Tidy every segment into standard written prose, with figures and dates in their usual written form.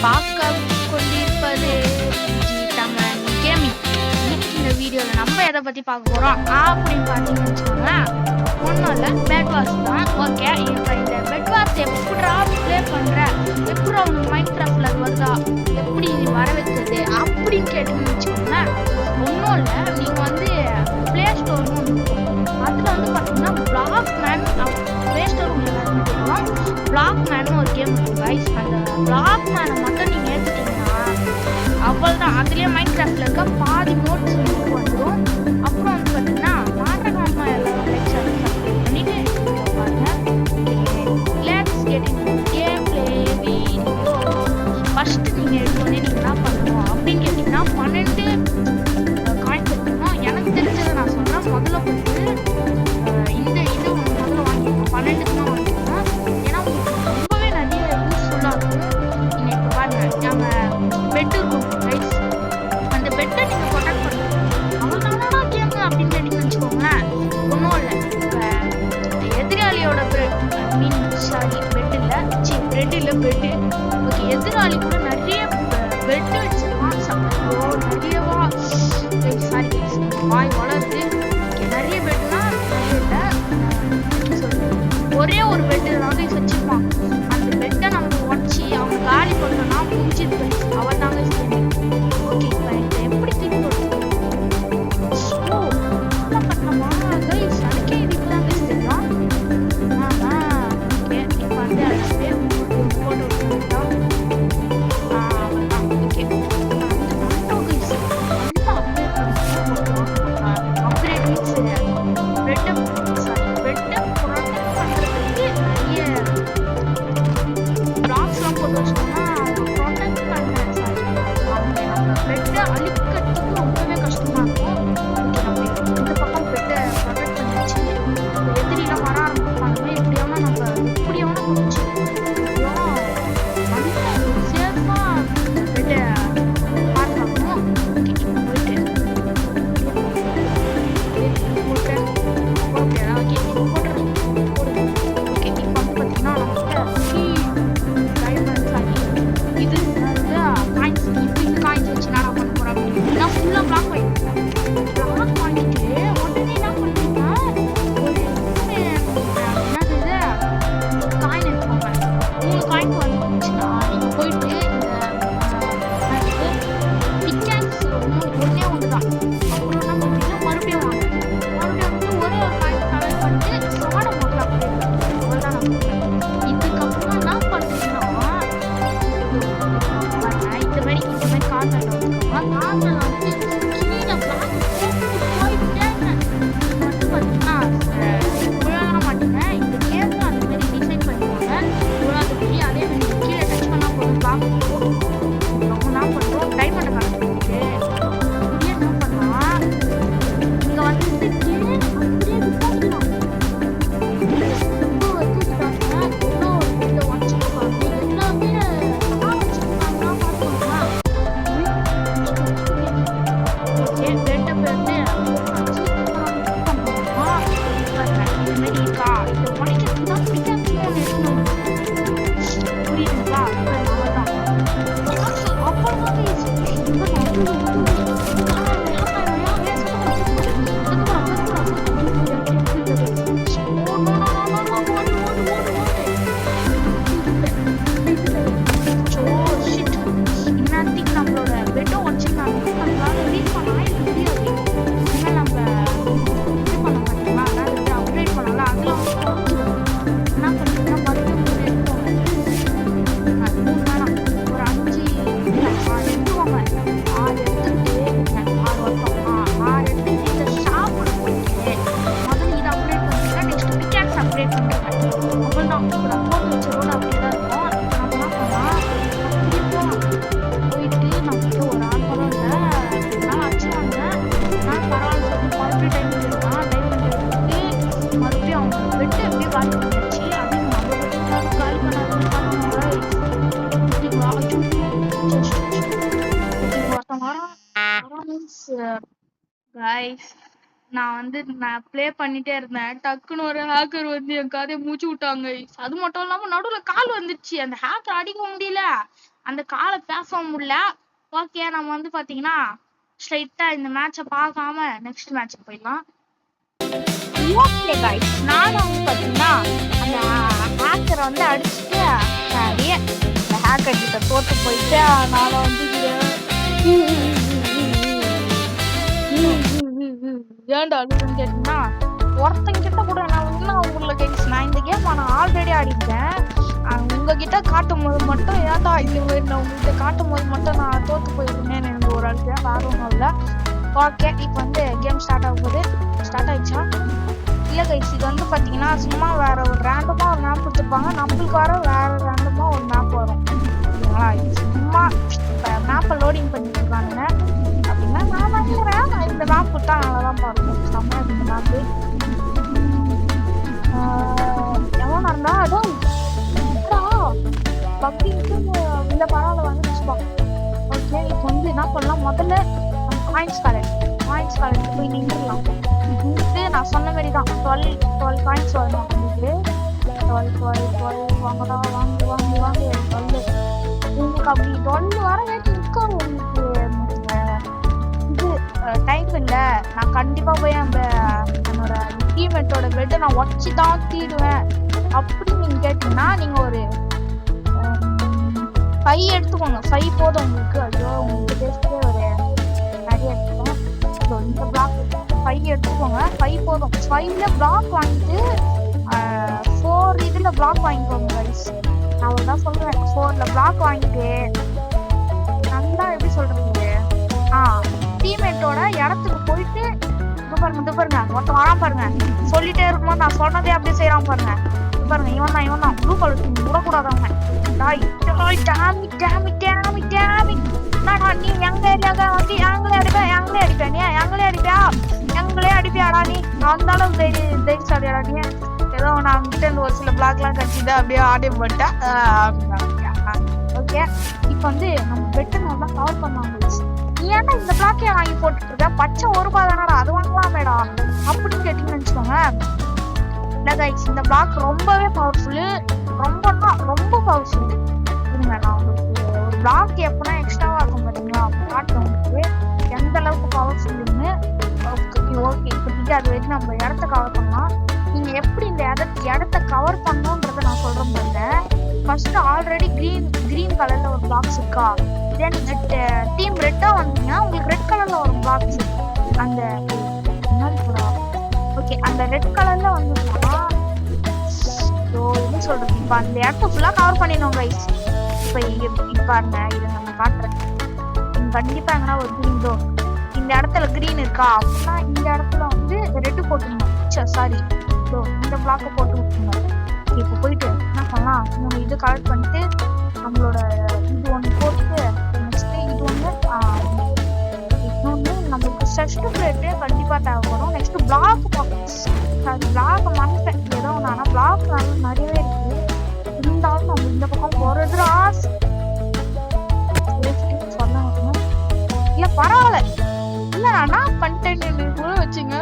பார்க்க கொண்டிருப்பது ஜி தமிழன் கேமிங். இன்னைக்கு இந்த வீடியோல நம்ம எதை பத்தி பார்க்க போறோம் அப்படின்னு பார்த்தீங்கன்னு வச்சுக்கோங்களேன், ஒன்றும் இல்லை, பெட் வார்ஸ் தான். ஓகே, இப்போ இந்த பெட் வார்ஸ் எப்படா ப்ளே பண்ற, எப்படி உனக்கு மைண்ட் கிராஃப்ட்ல அது வருதா, எப்படி வர வைக்கிறது அப்படின்னு கேட்டீங்கன்னு வச்சுக்கோங்களேன், ஒன்றும் இல்லை, நீங்கள் வந்து ப்ளே ஸ்டோர்னு ஒன்று இருக்கும். அதில் வந்து பார்த்தீங்கன்னா பிளாக் மேன் ப்ளே ஸ்டோர் உங்களுக்கு தெரியும். பிளாக் மேன் ஒரு கேம் இருக்கும் கைஸ். அந்த பிளாக் மேனை மட்டும் நீங்கள் ஏற்றுட்டீங்கன்னா அவ்வளோதான், அதுலேயே மைண்ட் கிராஃப்டில் இருக்க பாதி மோட்ஸ் உங்களுக்கு வந்துடும். அப்புறம் வந்து பார்த்தீங்கன்னா மாற்றமாக எல்லாரும் லைக் சப்ஸ்கிரைப் பண்ணிட்டு பாருங்க. Let's get into game play video. First நீங்கள் எடுத்தோடனே நீங்கள் என்ன பண்ணணும் அப்படின்னு கேட்டிங்கன்னா 12 காயின்ஸ் எடுக்கணும். எனக்கு தெரிஞ்சதை நான் சொல்கிறேன். முதல்ல வந்து இந்த இது முதல்ல வாங்கிக்கணும், 12க்கு தான் வாங்கிக்கணும். ஏன்னா உங்களுக்கு ரொம்பவே நிறைய யூஸ்ஃபுல்லாக இருக்கும். நீங்கள் இப்போ பாருங்கள், நம்ம பெட் இருக்கும் ரைஸ், அந்த பெட்டை நீங்கள் ப்ரொடெக்ட் பண்ணணும். அவ்வளோதானா கேமு அப்படின்னு கேட்டிங்கன்னு வச்சுக்கோங்களேன், ஒன்றும் இல்லை. இப்போ எதிராளியோட பிரெட் இல்லை பெட்டு. ஓகே, எதிராளி கூட நிறைய பெட்டு வச்சுருக்கான். நிறையவா சாரி கைஸ், வாய் வளருது. நிறைய பெட்னா நிறைய இல்லை, ஒரே ஒரு பெட்டு தான் கைஸ் வச்சுருப்பான். அந்த பெட்டை நம்ம உடச்சி அவங்க காலி பண்ணோம்னா முடிஞ்சிது கைஸ், அவன் தாங்க. ஓகே, இப்போ இதை எப்படி தூக்கி போடுறது? ஓ, என்ன பண்ணலாமா கைஸ், அதுக்கே இது இப்போ தான் கைஸ் தெரியும். ஓகே, இப்போ வந்து அதை போட்டு விட்டுருந்தோம். அவ்வளோதான். ஓகே, அப்கிரேட் மீன்ஸ் பெட்டை ப்ரொடெக்ட் பண்ணுறதுக்கு நிறைய பிளாக்ஸ்லாம் போட்டு வச்சோம்னா அவங்க ப்ரொடெக்ட் பண்ண அவங்க நம்ம பெட்டை அழிக்கிறதுக்கு ரொம்பவே கஷ்டமாக இருக்கும். ஓகே, நம்ம இந்த பக்கம் பெட்டை ப்ரொடெக்ட் பண்ணிச்சு. எதிரிலாம் வர ஆரம்பிப்பானுங்க. எப்படியாவது நம்ம எப்படியாவது முடிச்சு வந்து சேஃபாக பெட்டை பாதுகாக்கணும். ஓகே, இப்போ போயிட்டு போட்டேன். ஓகே, போட்டுறேன். ஓகே, இப்போ வந்து பார்த்தீங்கன்னா நம்மகிட்ட டைமண்ட்ஸ் ஆகி இது காயின்ஸ். இப்போ இந்த காயின்ஸ் வச்சு நான் பண்ண போகிறேன் அப்படின்னா ஃபுல்லாக பிளாக் வாங்கிட்டு உடனே என்ன பண்ணுறீங்கன்னா ஒரு என்னது இது காயின் எடுத்துக்கோங்க. 3 காயின் வந்துச்சுன்னா நீங்கள் போயிட்டு இந்த பிக்காக்ஸ் ஒன்றே ஒன்று தான். அப்புறம் என்ன பண்ணுறீங்கன்னா மறுபடியும் வாங்க. மறுபடியும் வந்து ஒரே ஒரு காயின் கலர் பண்ணிட்டு சாடை முதல்ல அப்படியே அவ்வளோதான். நம்ம இதுக்கப்புறம் என்ன பண்ணுறீங்கன்னா இந்த மாதிரி கார்னர் வந்துக்கோங்க. கார்னர் வந்து கீழே பிளாக் போயிட்டேங்க. மட்டும் பார்த்தீங்கன்னா விழாக மாட்டீங்க. இந்த கேம்ல அந்த மாதிரி டிசைன் பண்ணிக்கோங்க. விழாதுக்கு அதே மாதிரி கீழே டச் பண்ணால் போதும், பிளாக் போகும். நம்ம என்ன பண்ணுறோம், டைமண்டை கலந்துருக்கு. அப்படியே என்ன பண்ணலாம், இங்கே வந்துட்டு அப்படியே விட்டாக்கலாம். கைஸ், நான் ப்ளே பண்ணிட்டே இருந்தேன். டக்குன்னு ஒரு ஹேக்கர் வந்து என் கதையை மூச்சு விட்டாங்க. அது மட்டும் இல்லாம நடுவுல கால் வந்துச்சு. அந்த ஹேக்கர் அடிக்க முடியல. அந்த காலை பேச முடியல. ஓகே, நம்ம வந்து பாத்தீங்கன்னா ஸ்ட்ரைட்டா இந்த மேட்சை பார்க்காம நெக்ஸ்ட் மேட்சுக்கு போயிடலாம். ஓகே கைஸ், நானும் வந்து பாத்தீங்கன்னா அந்த ஹேக்கரை வந்து அடிச்சுட்டு நிறைய இந்த ஹேக்கர் கிட்ட தோத்து போயிட்டு நானும் வந்து ஏன்டா அழுதுன்னு கேட்டீங்கன்னா ஒருத்தங்கிட்ட கூட நான் வந்து அவங்கள கைஸ் நான் இந்த கேம் நான் ஆல்ரெடி ஆடிட்டேன். உங்ககிட்ட காட்டும் போது மட்டும் ஏன்டா இது நான் உங்ககிட்ட காட்டும் போது மட்டும் நான் தோத்து போயிருந்தேன்னு எனக்கு ஒரு ஆளுக்கு வேற ஒன்றும் இல்லை. ஓகே, இப்போ வந்து கேம் ஸ்டார்ட் ஆகும் போது ஸ்டார்ட் ஆயிடுச்சா இல்லை கைஸ், இது வந்து பார்த்தீங்கன்னா சும்மா வேற ஒரு ரேண்டமாக ஒரு மேப் கொடுத்துருப்பாங்க. நம்மளுக்கு வர வேற ரேண்டமாக ஒரு மேப் வரும் ஓகேங்களா. இது சும்மா மேப்பை லோடிங் பண்ணிட்டு இருக்காங்க அப்படின்னா நான் நினைக்கிறேன் இந்த மேப் விட்டா நல்லா தான் பார்க்கணும். செம்மையா இந்த மேப்பு எவ்வளோ நடந்தா அதுவும் பக்கிங்க்கு இந்த பரவாயில்ல வந்து வச்சுப்போம். ஓகே, இப்போ வந்து என்ன பண்ணலாம், முதல்ல காயின்ஸ் காலேஜ் போய் நின்றுலாம். நின்று நான் சொன்ன மாதிரி தான் 12 காயின்ஸ் வரணும். உங்களுக்கு 12 வாங்கடா, வாங்கி 12 உங்களுக்கு அப்படி 12 வர வேண்டிய இருக்காது. உங்களுக்கு இது டைம் இல்லை. நான் கண்டிப்பாக போய் அந்த என்னோட டீம்மேட்டோட பெட்டை நான் உடச்சி தான் தீடுவேன் அப்படின்னு நீங்கள் கேட்டீங்கன்னா நீங்கள் ஒரு 5 எடுத்துக்கோங்க. 5 போதும் உங்களுக்கு. ஐயோ, உங்களுக்கு பேசிட்டே ஒரு நிறைய எடுத்துக்கோங்க. இந்த பிளாக் 5 எடுத்துக்கோங்க. 5 போதும். 5ல பிளாக் வாங்கிட்டு 4 இதில் பிளாக் வாங்கிக்கோங்க கைஸ். நான் அவ்வளோதான் சொல்லுவேன். 4ல பிளாக் வாங்கிட்டு நல்லா எப்படி சொல்றது, டீம்மேட்டோட இடத்துக்கு போயிட்டு இது பாருங்க மொத்தம் வராம பாருங்க. சொல்லிட்டே இருக்கும்போது நான் சொன்னதே அப்படியே செய்யறான் பாருங்க. பாருங்க, இவன் தான் ப்ளூ கலர் விடக்கூடாது. அவங்க நீ எங்க ஏரியாக்க வந்து எங்களே அடிப்பியாடா நீ அந்த அளவுக்கு தைரியசாலியாடா நீ. ஏதோ நான் கிட்ட ஒரு சில பிளாக்லாம் கட்சிதான் அப்படியே ஆடி போட்டேன். ஓகே, இப்போ வந்து நம்ம பெட்டு நல்லா கவர் பண்ணுவாங்க. நீ ஏன்னா இந்த பிளாக்கே வாங்கி போட்டுட்டு இருக்க, பச்சை ₹1 தானடா, அது வாங்கலாமேடா அப்படின்னு கேட்டீங்கன்னு வச்சுக்கோங்க. இந்த பிளாக் ரொம்பவே பவர்ஃபுல்லு, ரொம்ப பவர்ஃபுல். இருங்க, நான் உங்களுக்கு ஒரு பிளாக் எப்பனா எக்ஸ்ட்ராவா இருக்கும் பார்த்தீங்களா, காட்டுறேன் உங்களுக்கு எந்த அளவுக்கு பவர்ஃபுல்லுன்னு. ஓகே, இப்போதைக்கு அது வரைக்கும் நம்ம இடத்த கவர் பண்ணலாம். நீங்க எப்படி இந்த இடத்த கவர் பண்ணணுன்றத நான் சொல்றேன் பாருங்க. ஃபர்ஸ்ட் ஆல்ரெடி கிரீன் கலர்ல ஒரு பாக்ஸ் இருக்கா, இதே நீங்க டீம் ரெட்டா வந்தீங்கன்னா உங்களுக்கு ரெட் கலர்ல ஒரு பாக்ஸ் அந்த ஓகே அந்த ரெட் கலர்ல வந்துச்சுன்னா என்ன சொல்றது, இப்ப அந்த இடத்த ஃபுல்லா கவர் பண்ணிடணும் கைஸ். இப்ப பாருங்க, இதை நம்ம காட்டுறேன். கண்டிப்பா எங்கன்னா ஒரு கிரீன் டோர் இந்த இடத்துல கிரீன் இருக்கா அப்படின்னா இந்த இடத்துல வந்து ரெட்டு போட்டுருந்தோம். சாரி, இந்த பிளாக்கை போட்டு விட்டுருந்தோம். இப்போ போயிட்டு என்ன பண்ணலாம், 3 இது கலெக்ட் பண்ணிட்டு நம்மளோட இது ஒன்று போட்டு நெக்ஸ்ட் இது ஒன்று இன்னொன்று நம்மளுக்கு செஸ்ட் பிளேட்டு கண்டிப்பாக தேவைப்படும். நெக்ஸ்ட் பிளாக் அது பிளாக் மறந்துட்டேன் ஏதோ ஒன்று. ஆனால் பிளாக் நிறையவே இருக்கு, இருந்தாலும் நம்ம இந்த பக்கம் போகிறது ஆசை சொல்ல முடியும். இல்லை பரவாயில்ல, இல்லை நான் பண்ணிட்டேன்னு கூட வச்சுங்க.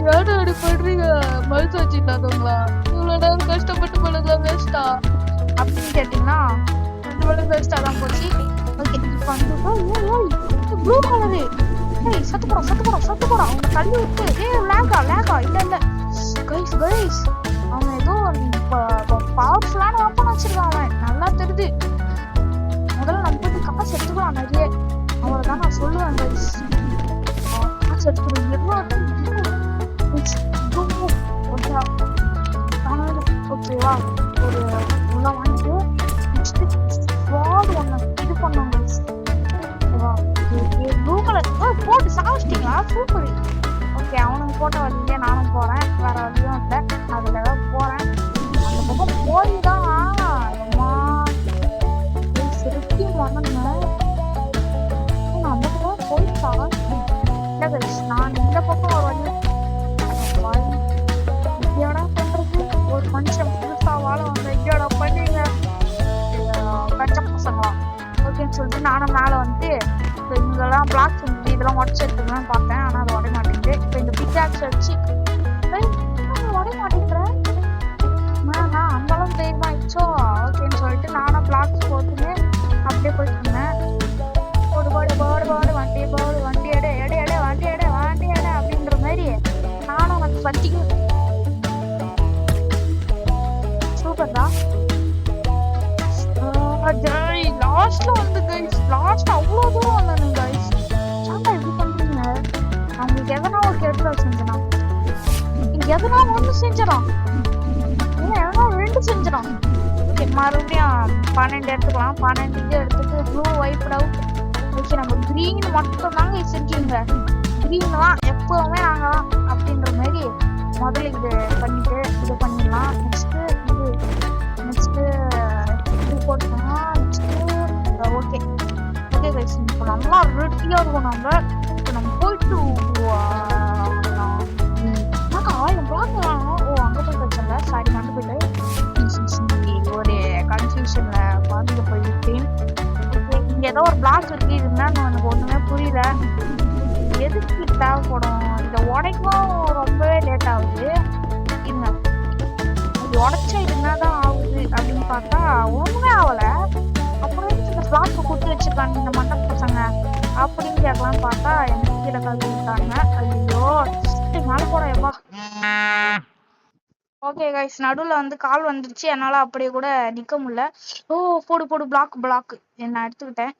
யாரும் அப்படி பண்றீங்க, மறுத்து வச்சுட்டாங்களா, இவ்வளோ நேரம் கஷ்டப்பட்டு பண்ணதான் வேஸ்டா அப்படின்னு கேட்டீங்கன்னா இவ்வளோ வேஸ்டா தான் போச்சு. ஓகே, இப்போ வந்து ப்ளூ கலரு சத்து போறோம் அவங்க தள்ளி விட்டு லேகா இல்ல கைஸ் அவன் ஏதோ பவர்ஃபுல்லான வெப்பன் வச்சிருக்கான். அவன் நல்லா தெரியுது. முதல்ல நம்ம போய் காசு எடுத்துக்கலாம் நிறைய, அவரை தான் நான் சொல்லுவேன் கைஸ். காசு எடுத்துக்கணும் ஓகேவா. ஒரு உள்ள வாங்கிட்டு நெக்ஸ்ட் ஸ்வாட் ஒன்று இது பண்ணாங்க ஓகேவா. ப்ளூ கலர் போட்டு சாப்பிட்டீங்களா, சூப்பர். ஓகே, அவனுக்கு போட்ட வழியிலே நானும் போறேன், வேற வழியும் இல்லை, அதுல தான் போறேன். அந்த பக்கம் போய் தான் சிறுக்கி வரணுங்க. அந்த பக்கம் போயிட்டா இல்லை, நான் இந்த பக்கம் ஒரு வழி இதோட பண்றது. ஒரு மனுஷன் புதுசா வாழ வந்த இதோட பண்ணுங்க கச்ச பசங்களா ஓகேன்னு சொல்லிட்டு நானும் மேலே வந்து இப்போ இங்கெல்லாம் பிளாக் செஞ்சு இதெல்லாம் உடச்சி எடுத்துக்கலாம் பார்த்தேன். ஆனால் அது உடைய மாட்டேங்குது. இப்போ இந்த பிக்காக்ஸ் வச்சு உடைய மாட்டேங்கிறேன். நான் அந்த அளவுக்கு தைரியமா ஆயிடுச்சோ ஓகேன்னு சொல்லிட்டு நானும் பிளாக்ஸ் போட்டுன்னு வருதா? லாஸ்ட்ல வந்து கைஸ், லாஸ்ட் அவ்வளோ தூரம் வந்தானுங்க கைஸ். சாண்டா இப்படி பண்றீங்க? அவங்களுக்கு எதனா ஒரு கெடுதல் செஞ்சிடான், எதனா ஒண்ணு செஞ்சிடான், இல்ல எதனா 2 செஞ்சிடான். ஓகே, மறுபடியும் 12 எடுத்துக்கலாம். 12 எடுத்துட்டு ப்ளூ வைப்ட் அவுட். ஓகே, நம்ம கிரீன் மட்டும் தாங்க இருக்கீங்க. கிரீன் தான் எப்பவுமே நாங்கதான் அப்படின்ற மாதிரி முதல்ல இது பண்ணிட்டு இது பண்ணிடலாம். நெக்ஸ்ட்டு இது போட்டோம்னா ஓகே ஓகே கைஸ், இப்போ நல்லா ரெட்டியாக இருக்கும். நம்ம போயிட்டு 1000 பிளாக் வாங்கணும். ஓ, அங்கே போய் வச்சல, சாரி வந்து போயிட்டு ஒரு கன்ஃபியூஷன்ல பாதிக்க போயிட்டேன். ஓகே, இங்க ஏதோ ஒரு பிளாக் இருக்கு, இதுன்னா எனக்கு ஒண்ணுமே புரியல. எதுக்கு தேவைப்படும்? இதை உடைக்கும் ரொம்பவே லேட் ஆகுது. இருங்க, இது உடைச்சா இது என்னதான் ஆகுது அப்படின்னு பார்த்தா ஒண்ணுமே ஆகல. அப்புறம் இந்த பிளாக் குத்தி வச்சிருக்காங்க இந்த மண்டப பசங்க அப்படின்னு கேட்கலாம் பார்த்தா எனக்கு கீழே கழுவிட்டாங்க. ஐயோ, மேல போட எப்பா. ஓகே கைஸ், நடுவில் வந்து கால் வந்துருச்சு, என்னால் அப்படியே கூட நிற்க முடியல. ஓ, போடு பிளாக் நான் எடுத்துக்கிட்டேன்.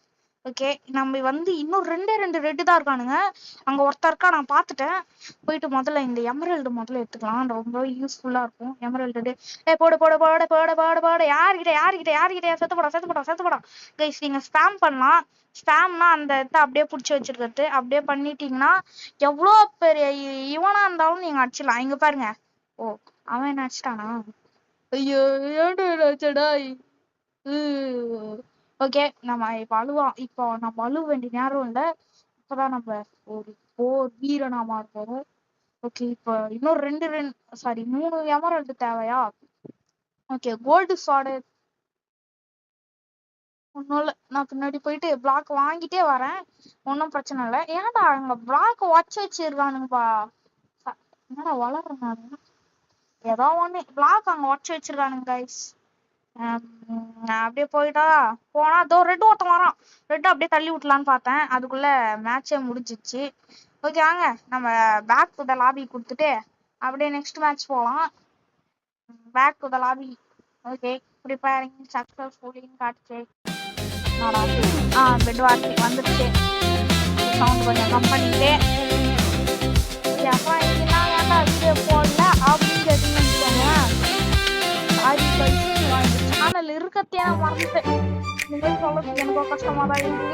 ஓகே, நம்ம வந்து இன்னும் 2 ரெட்டு தான் இருக்கானுங்க. அங்கே ஒருத்தர் இருக்கா, நான் பார்த்துட்டேன். போயிட்டு முதல்ல இந்த எமரல்டு முதல்ல எடுத்துக்கலாம், ரொம்ப யூஸ்ஃபுல்லாக இருக்கும். எமரல்டு போடு யார்கிட்ட செத்துப்படா. கைஸ், நீங்கள் ஸ்பேம் பண்ணலாம். ஸ்பேம்னா அந்த இடத்த அப்படியே பிடிச்சி வச்சிருக்கிறது. அப்படியே பண்ணிட்டீங்கன்னா எவ்வளோ பெரிய இவனா இருந்தாலும் நீங்கள் அடிச்சிடலாம். இங்கே பாருங்க. ஓ, அவன் என்ன அடிச்சிட்டானா? ஐயோ, ஏன்டா ஓகே, நம்ம இப்போ நம்ம அழுவ வேண்டிய நேரம் இல்லை. இப்போதான் நம்ம ஒரு போர் வீரனா மாறுறோம். ஓகே, இப்போ இன்னும் 3 எமரல்டு தேவையா? ஓகே, கோல்டு ஸ்வாடு ஒன்றும் இல்லை, நான் பின்னாடி போயிட்டு பிளாக் வாங்கிட்டே வரேன், ஒன்றும் பிரச்சனை இல்லை. ஏன்டா அங்கே பிளாக் வச்சிருக்கானுங்கப்பா. என்னடா வளர்றாங்க, ஏதோ ஒன்று பிளாக் அங்கே வச்சிருக்கானுங்க கைஸ். அப்படியே போனா அதோ ரெட் ஒருத்தன் வரான். ரெட் அப்படியே தள்ளி விட்டலான்னு பார்த்தேன், அதுக்குள்ள மேட்சே முடிஞ்சிச்சு. ஓகே, வாங்க நம்ம பேக் டு த லாபி கொடுத்துட்டு அப்படியே நெக்ஸ்ட் மேட்ச் போகலாம். Back to the lobby. Okay, preparing சக்ஸஸ்ஃபுல்லின்னு காட்டுச்சு. பெட் வார்த்தை வந்துடுச்சு. சவுண்ட் கொஞ்சம் கம் பண்ணிட்டு அப்பா இதெல்லாம் வேண்டா வீடியோ போடல அப்படின்னு கேட்டீங்கன்னு சேனல் இருக்கத்தையே நான் மறந்துட்டேன். நீங்கள் சொல்றது எனக்கு கஷ்டமா தான் இருக்கு.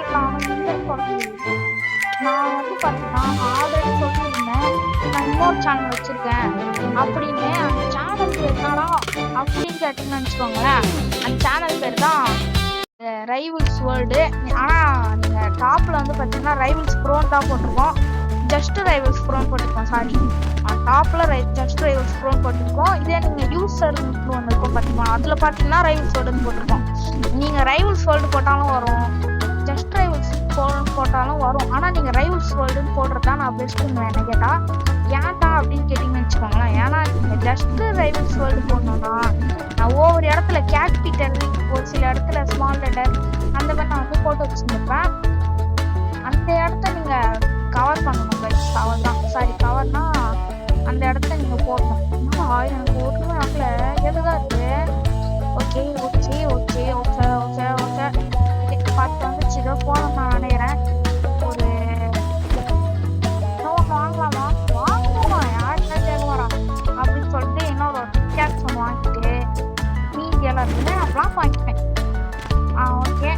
நான் வந்து பார்த்தீங்கன்னா ஆல்ரெடி சொல்லியிருந்தேன், நான் இன்னொரு சேனல் வச்சிருக்கேன் அப்படின்னு. அந்த சேனல் பேர் என்னடா அப்படின்னு கேட்டீங்கன்னு வச்சுக்கோங்களேன், அந்த சேனல் பேர் தான் ரைவல்ஸ் வேர்ல்டு. ஆனால் நீங்கள் டாப்பில் வந்து பார்த்தீங்கன்னா ரைவல்ஸ் ப்ரோன்னு தான் போட்டிருக்கோம், ஜஸ்ட் ரைவல்ஸ் ப்ரோன்னு போட்டிருக்கோம். சாரி, டாப்பில் ஜஸ்ட் ரைவல்ஸ் ப்ரோன்னு போட்டிருக்கோம். இதே நீங்கள் யூசர் ஒன்று இருக்கும் பார்த்தீங்கன்னா, அதில் பார்த்தீங்கன்னா ரைவல்ஸ் வேர்ல்டுன்னு போட்டிருக்கோம். நீங்கள் ரைவல்ஸ் வேர்ல்டு போட்டாலும் வரும், ஜஸ்ட் ரைவல்ஸ் போட்டாலும் வரும். ஆனால் நீங்கள் ரைவல்ஸ் வேர்ல்டுன்னு போடுறது தான் நான் பெஸ்ட்டுங்க. என்ன கேட்டால் ஏன்டா அப்படின்னு கேட்டிங்கன்னு வச்சுக்கோங்களேன். ஏன்னா நீங்கள் ஜஸ்ட் ரைவல்ஸ் வேர்ல்டு போடணும்னா நான் ஒவ்வொரு இடத்துல கேபிட்டல், ஒரு சில இடத்துல ஸ்மால் லெட்டர் அந்த மாதிரி நான் வந்து போட்டு வச்சுருப்பேன். அந்த இடத்த நீங்கள் கவர் பண்ணணும் கைஸ், கவர் தான். சாரி, கவர்னா அந்த இடத்த நீங்கள் போடணும். எனக்கு ஒன்றுமே ஆகல, எதுதான் இருக்கு. ஓகே பார்த்து வந்துச்சு, ஏதோ போகணும் நான் நினைக்கிறேன். ஒரு இன்னொன்று வாங்கலாமா யாருன்னா தேவைவரா அப்படின்னு சொல்லிட்டு இன்னொரு கேட்ச் ஒன்று வாங்கிட்டு மீதி எல்லாருமே நான் பிளாக் வாங்கிப்பேன். ஓகே,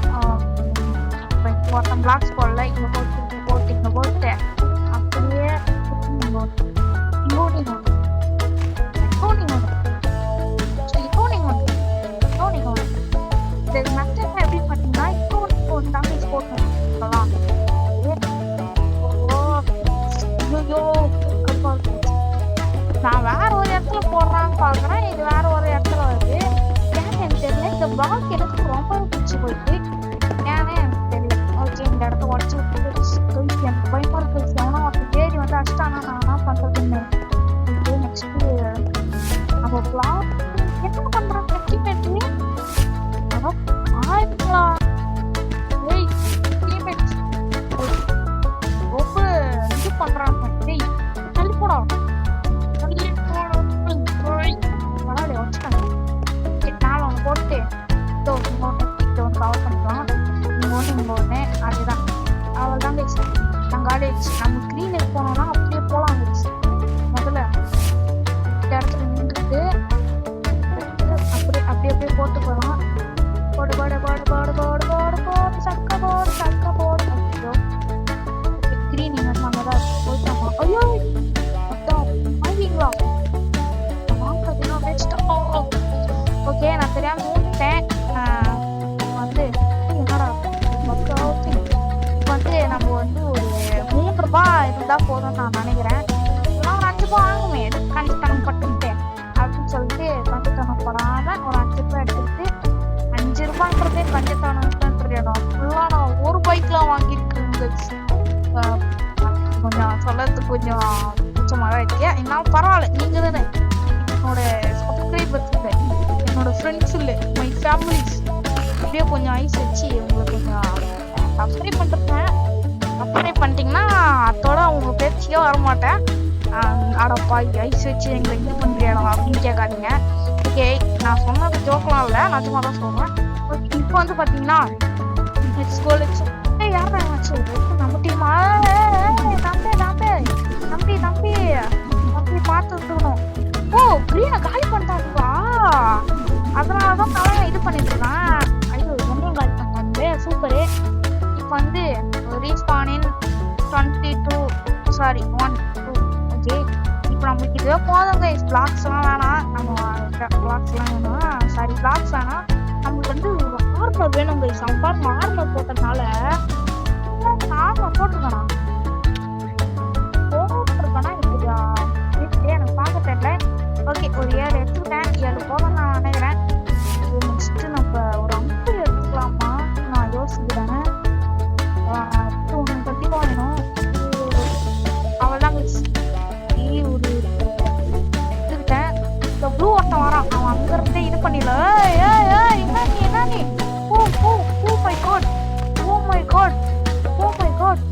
ஒருத்தன் பிளாக்ஸ் போடல, இங்கே போட்டு அப்படியே எப்படி பார்த்தீங்கன்னா இப்போ டேமேஜ் போட்டோம். நான் வேற ஒரு இடத்துல போடுறான்னு பார்க்குறேன், இது வேற ஒரு இடத்துல வருது. ஏன்னு எனக்கு தெரியல. இந்த பிளாக் எனக்கு ரொம்ப பிடிச்சி போயிட்டு ஏன்னு எனக்கு தெரியல. ஓகே, இந்த இடத்த உடச்சி விட்டு எனக்கு பயமா இருக்கு. எவனா ஒருத்தர் தேடி வந்து அடிச்சிட்டானா நான் என்ன பண்றதுன்னு. நெக்ஸ்ட்டு நம்ம பிளாக் என்ன பண்றாங்க டீம்மேட்டு ஆயிரங்களா? டீம்மேட்ஸ் ரொம்ப இது பண்றாங்க. தள்ளி போடா, ஓகே மூட்டேன். வந்து என்னடா வந்து நம்ம வந்து ஒரு 3 ரூபாய் இருந்தா போதும்னு நான் நினைக்கிறேன். ஒரு 5 ரூபாய் ஆகுமே கண்டித்தனம் பட்டுட்டேன் அப்படின்னு சொல்லிட்டு கண்டித்தனம் படாம ஒரு 5 ரூபாய் எடுத்துக்கிட்டு 5 ரூபாய்ன்றதே கண்டித்தனம்ன்ற இடம் ஃபுல்லா நான் 1 ரூபாய்க்குலாம் வாங்கியிருக்கேன். கொஞ்சம் சொல்லறதுக்கு கொஞ்சம் மிச்சமாக தான் இருக்கு. இருந்தாலும் பரவாயில்ல, நீங்க தானே என்னோட சப்ஸ்கிரைபர்ஸ் இல்லை, என்னோட ஃப்ரெண்ட்ஸ் இல்லை, மை ஃபேமிலிஸ். அப்படியே கொஞ்சம் ஐஸ் வச்சு உங்களுக்கு கொஞ்சம் சப்ஸ்கிரைப் பண்ணிருக்கேன். சப்ஸ்கிரைப் பண்ணிட்டீங்கன்னா அதோட அவங்க பேச்சியே வரமாட்டேன். அடப்பா ஐஸ் வச்சு எங்களை இது பண்ணுறியாடா அப்படின்னு கேட்காதீங்க. ஓகே, நான் சொன்னது ஜோக்கெலாம் இல்லை, நிஜமாக தான் சொல்கிறேன். ஓகே, இப்போ வந்து பார்த்தீங்கன்னா யாரா நம்ம டீமா தம்பி தம்பி தம்பி பார்த்து இருக்கணும். ஓ கிரீனை காலி பண்ணிட்டாங்களா? அதனாலதான் நான் இது பண்ணிட்டு இருக்கேன். ஐயோ என்னையும் காலி பண்ணிட்டாங்க. சூப்பரு. இப்போ வந்து ரீஸ்பானின் 1 2 இப்போ நம்மளுக்கு இதுவே போதும் கைஸ். பிளாக்ஸ் எல்லாம் வேணாம், நம்ம பிளாக்ஸ் எல்லாம் வேணும். சாரி பிளாக்ஸ் வேணாம், நம்மளுக்கு வந்து ஒரு ஆர்மர் வேணும் கைஸ். அவன் பாருங்க ஆர்மர் போட்டதுனால ஆர்மர் போட்டிருக்கானா எனக்கு பார்க்க தெரியல. ஓகே, ஒரு 7 எடுத்துக்கிட்டேன். 7 போதும் நான் நினைக்கிறேன். நெக்ஸ்ட் நம்ம ஒரு 50 எடுத்துக்கலாமா நான் யோசிக்கிறேன். ஒன்று கண்டிப்பாக வேணும். அவள்தான் ஒரு எடுத்துக்கிட்டேன். இந்த ப்ளூ ஒருத்தன் வரான், அவன் அங்கிருந்தே இது பண்ணிடல. என்ன நீ oh my God oh my God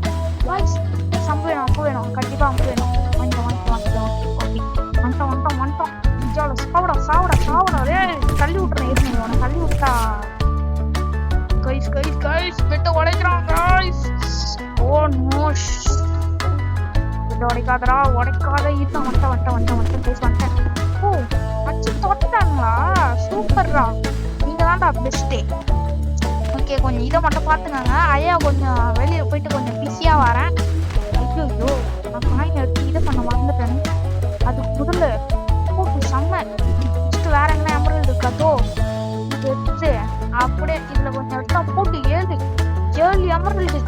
voice சம்பு வேணும் கண்டிப்பாக அம்பு வேணும். சாவடா தள்ளி விட்டுறேன். இருக்கு உனக்கு தள்ளி விட்டா கைஸ் பெட்ட உடைக்கிறான் கைஸ். ஓ நோ பெட்ட உடைக்காதடா, உடைக்காத. ஈட்டம் வந்துட்டேன் கைஸ் வந்துட்டேன். ஓ அச்சு தொட்டுட்டாங்களா? சூப்பர்ரா, நீங்க தான்டா பெஸ்ட்டே. ஓகே, கொஞ்சம் இதை மட்டும் பார்த்துக்கோங்க. ஐயா கொஞ்சம் வெளியே போயிட்டு கொஞ்சம் பிஸியாக வரேன். ஐயோ நான் காயின் எடுத்து இதை பண்ண மறந்துட்டேன். அதுக்கு முதல்ல போட்டு செம்ம. வேற என்ன எமரல்டு இருக்காதோ இது எடுத்து அப்படியே இதுல கொஞ்சம் எடுத்தா போட்டு 7 எமரல்டு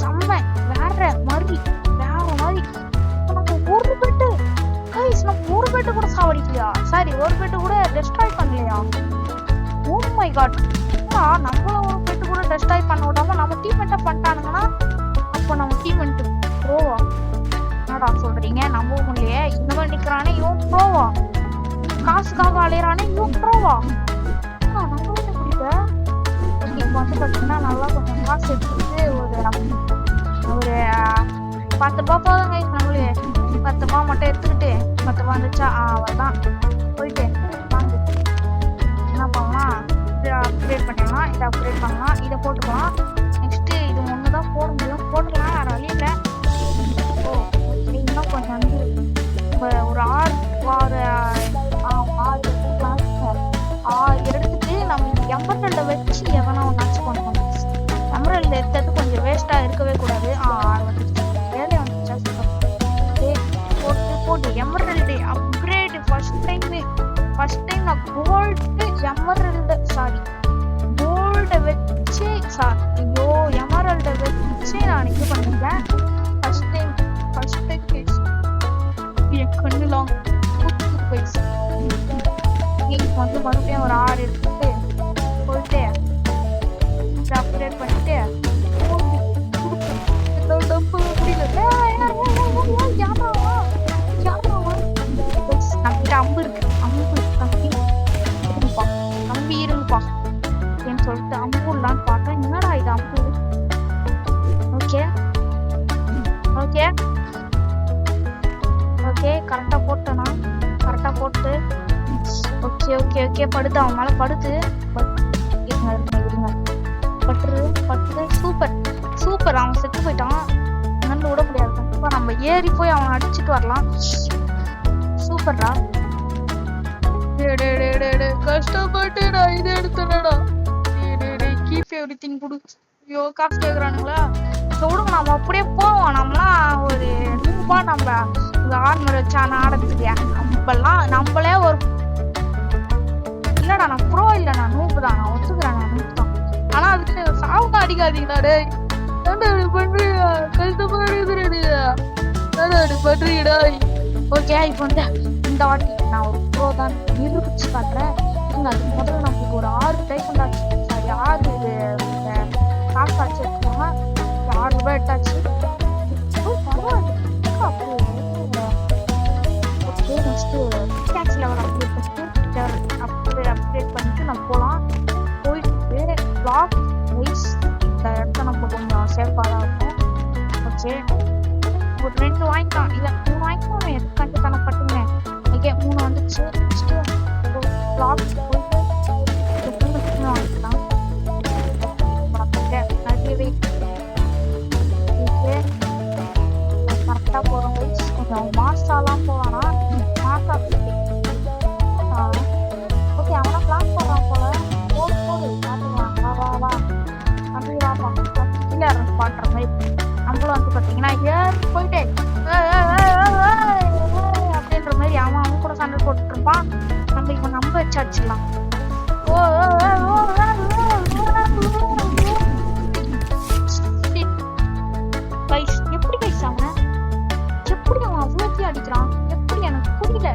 செம்ம. வேற மாதிரி நம்ம ஒரு பெட்டு கைஸ், நம்ம ஒரு பெட்டு கூட சாவடிக்கலையா? சாரி, ஒரு பெட்டு கூட டெஸ்ட்ராய் பண்ணலையா? ஓ மை காட், நம்மள ஒரு பெட்டு கூட டெஸ்ட்ராய் பண்ண விடாம நம்ம டீம்மேட்டா பண்ணிட்டானுங்கன்னா அப்போ நம்ம டீம்மேட் ப்ரோவா? என்னடா சொல்றீங்க? நம்ப முடியலையே. இந்த மாதிரி நிக்கிறானே இவன் ப்ரோவா? காசுக்காக அலையிறானே இவன் ப்ரோவா? நம்பவே முடியல. இப்போ வந்து பார்த்தீங்கன்னா நல்லா கொஞ்சம் காசு எடுத்துட்டு ஒரு 10 ரூபா போதுங்க. நம்மளே 10 ரூபா மட்டும் எடுத்துக்கிட்டு 10 ரூபா வந்துச்சா அவர்தான் போயிட்டு வாங்க. என்ன பண்ணலாம், இதை அப்கிரேட் பண்ணிடலாம், இதை அப்கிரேட் பண்ணலாம், இதை போட்டுக்கலாம். நெக்ஸ்ட்டு இது ஒன்று தான் போட முடியும், போட்டுக்கலாம், வேறு வழி இல்லை. ஓ இன்னும் கொஞ்சம் வந்து ஒரு 6 எடுத்துட்டு நம்ம எமரல்டை வச்சு எவனா ஒன்றாச்சும் பண்ணணும். எமரல்டு எடுத்தது கொஞ்சம் வேஸ்ட்டாக இருக்கவே கூடாது. 6 வந்துச்சு, வேலையை வந்துச்சா போட்டு எமரல்டு அப்கிரேடு ஃபர்ஸ்ட் டைம் நான் கோல்டை வச்சு எமரல்டை வச்சு நான் இது பண்ணிருக்கேன் ஃபர்ஸ்ட் டைம் என் கண்ணுலாம் போயிடுச்சு. வந்து மறுபடியும் ஒரு 6 எடுத்துட்டு போயிட்டு அப்கிரேட் பண்ணிட்டு நம்மகிட்ட அம்பு இருக்கு, தம்பி இருங்கப்பா அப்படின்னு சொல்லிட்டு அம்பு இல்லான்னு பார்த்தா என்னடா இது அம்பு. ஓகே கரெக்டா போட்டேனா? கரெக்டா போட்டு ஓகே படுத்து அவன் மேல படுத்து இருங்க பட்டு சூப்பர். அவன் செத்து போயிட்டான், நண்டு விட முடியாது. கண்டிப்பா நம்ம ஏறி போய் அவனை அடிச்சுட்டு வரலாம். சூப்பர்டா. கஷ்டப்பட்டு நான் இதை எடுத்தேன்டா. கீப் எவ்ரிதிங் குடு. ஐயோ காசு கேக்குறானுங்களா? விடுங்க, நம்ம அப்படியே போவோம். நம்மளாம் ஒரு ரூபா நம்ம ஆர்மர் வச்சா ஆடத்துக்கு நம்மளே ஒரு இல்லடா நான் ப்ரோ இல்ல அடிக்காதீங்கடா டேய். ஏன்டா இப்படி பண்றீங்க? கஷ்டமா இருக்குதுடா. ஏன்டா இப்படி பண்றீங்கடா? ஓகே இப்போ வந்து இந்த வாட்டி நான் ஒரு ப்ரோ தான் நிரூபிச்சு காட்டுறேன். அதுக்கு முதல்ல நம்மளுக்கு ஒரு 6 டைமண்ட் ஆச்சு. சாரி 6 காசு ஆச்சு எடுத்துக்கோங்க. 6 ரூபாய் எட்டாச்சு. பரவாயில்ல okay next tax level update பண்ணிட்டு அப்டேட் பண்ணிட்டு நம்ம போகலாம். போயிட்டு பிளாக் வைஸ் இந்த இடத்த நம்ம கொஞ்சம் சேஃபாக தான் இருக்கும். ஓகே ஒரு 2 வாங்கிக்கலாம் இல்லை 3 வாங்கிக்கலாம். எது கண்டு கணப்பட்டுங்க. ஓகே 3 வந்துச்சு. நெக்ஸ்ட்டு பிளாக் போயிட்டு 3 வாங்கிக்கலாம். நிறையவே ஓகே கரெக்டாக போகிறோம் வைஸ். கொஞ்சம் மாசாலாம் போவானா மாசா ஓகே அவனா பிளான் போடுறான் போல. போடு பார்த்துக்கலாம். வா அப்படி வாப்பா கீழே பண்ணுற மாதிரி. நம்மளும் வந்து பார்த்தீங்கன்னா போயிட்டு அப்படின்ற மாதிரி அவன் கூட சண்டை போட்டுட்டு இருப்பான். நம்ம இப்போ நம்ப வச்சு அடிச்சிடலாம். எப்படி கைஸ் அவன் எப்படி அவன் அவ்வளோத்தையும் அடிக்கிறான்? எப்படி எனக்கு புரியல.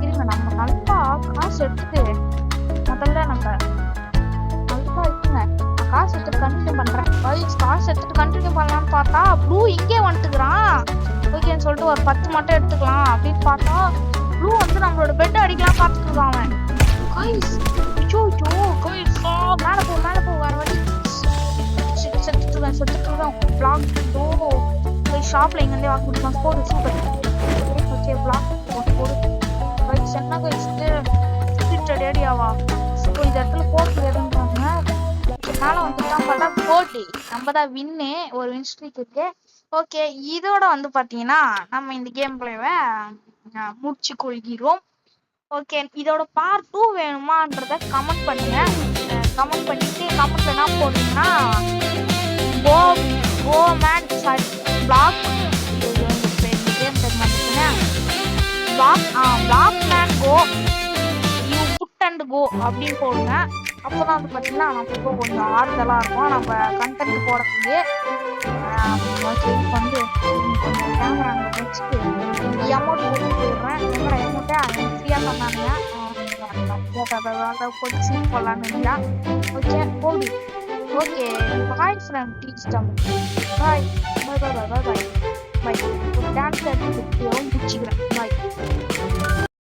இருங்க நம்ம நல்லா காசு எடுத்துட்டு முதல்ல நம்ம நல்லா இருக்குங்க. நான் காசு எடுத்துட்டு கண்டினியூ பண்றேன். காசு எடுத்துட்டு கண்டினியூ பண்ணலான்னு பார்த்தா ப்ளூ இங்கே வந்துட்டுக்கிறான். ஓகேன்னு சொல்லிட்டு ஒரு 10 மட்டும் எடுத்துக்கலாம் அப்படின்னு பார்த்தா ப்ளூ வந்து நம்மளோட பெட் அடிக்கலாம் பார்த்துட்டு இருக்கான் அவன். மேலே போ வர வழி செத்துட்டுருவேன். பிளாக் ஷாப்ல இங்கேருந்தே வாங்க முடியுமா? போடு சூப்பர். ஓகே பிளாக் போடு என்ன வச்சுட்டு ரேடியாவா இப்போ இந்த இடத்துல போட்டு எதுன்றாங்க. மேலே வந்துட்டான் பார்த்தா போட்டி நம்ம தான் வின்னு. ஒரு வின் ஸ்ட்ரீக் இருக்கு. ஓகே இதோட வந்து பார்த்தீங்கன்னா நம்ம இந்த கேம் பிளேவை முடிச்சு கொள்கிறோம். ஓகே இதோட பார்ட் 2 வேணுமான்றத கமெண்ட் பண்ணுங்க. கமெண்ட் பண்ணிட்டு கமெண்ட்ல என்ன போடுறீங்கன்னா go man sorry black black man go you put and go அப்படின்னு போடுங்க. அப்போதான் வந்து பார்த்தீங்கன்னா நமக்கு கொஞ்சம் ஆறுதலாக இருக்கும் நம்ம கண்டென்ட் போடுறதுக்கு. ஓகே இப்போ வந்து கொஞ்சம் கேமரா அங்கே வச்சுட்டு அமௌண்ட் போட்டு போயிடுறேன். என்னோட அமௌண்ட்டை ஃப்ரீயாக பண்ணாங்க போட்டு சீட் போடலான்னு இல்லையா? ஓகே போடு. Okay bye friend teach Tamil. Bye bye bye bye bye bye. Dance எடுத்து முடிச்சுக்கிறேன். பாய்.